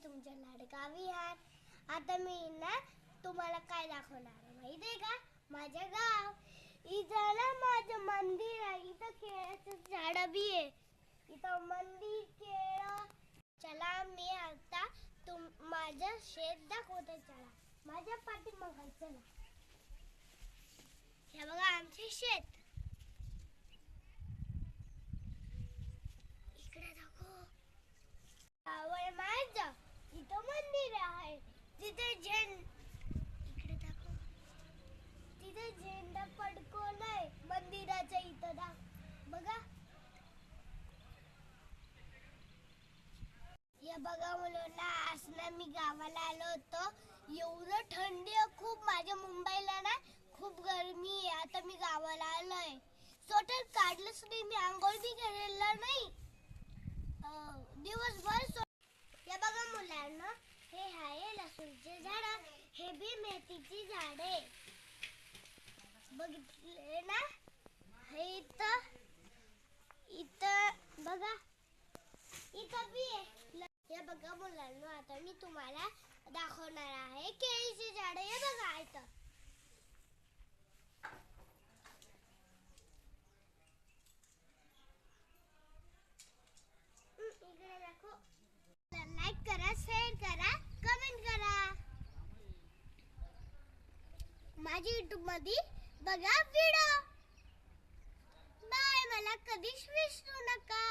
तुमच्या लाडका विहार. आता मी ना तुम्हाला काय दाखवणार आहे माहितीये का? माझं गाव. इथं ना माझं मंदिर आहे. इथं खेळाचं झाड बी आहे. इथं मंदिर खेळ. चला मी आता माझं शेत दाखवते. चला माझ्या पाठीमागे चला. हे बघा आमचे शेत. इकडे दाखव. आवड माझं. इथं मंदिर आहे. तिथे इकडे दाखव. तिथे झेंडा फडकवलाय मंदिराच्या इथं बघा. हे बघा मुलांना, आज ना मी गावाला आलो होतो. एवढं थंडी आहे खूप. माझ्या मुंबईला ना खूप गरमी आहे. आता मी गावाला आलोय. स्वेटर काढलंच नाही मी. आंघोळ बी केलेला नाही दिवसभर. हे बघा मुलांना, हे आहे लसूणचे झाड. हे बी मेथीची झाडे बघितले ना. हे इथं बघा. इथं बी आहे. हे बघा मुलांना, आता मी तुम्हाला दाखवणार आहे केळीची झाडे. हे बघा इथं. इकडे दाखव. लाईक करा, शेअर करा, कमेंट करा. माझ्या YouTube मध्ये बघा व्हिडिओ. बाय. मला कधीच विसरू नका.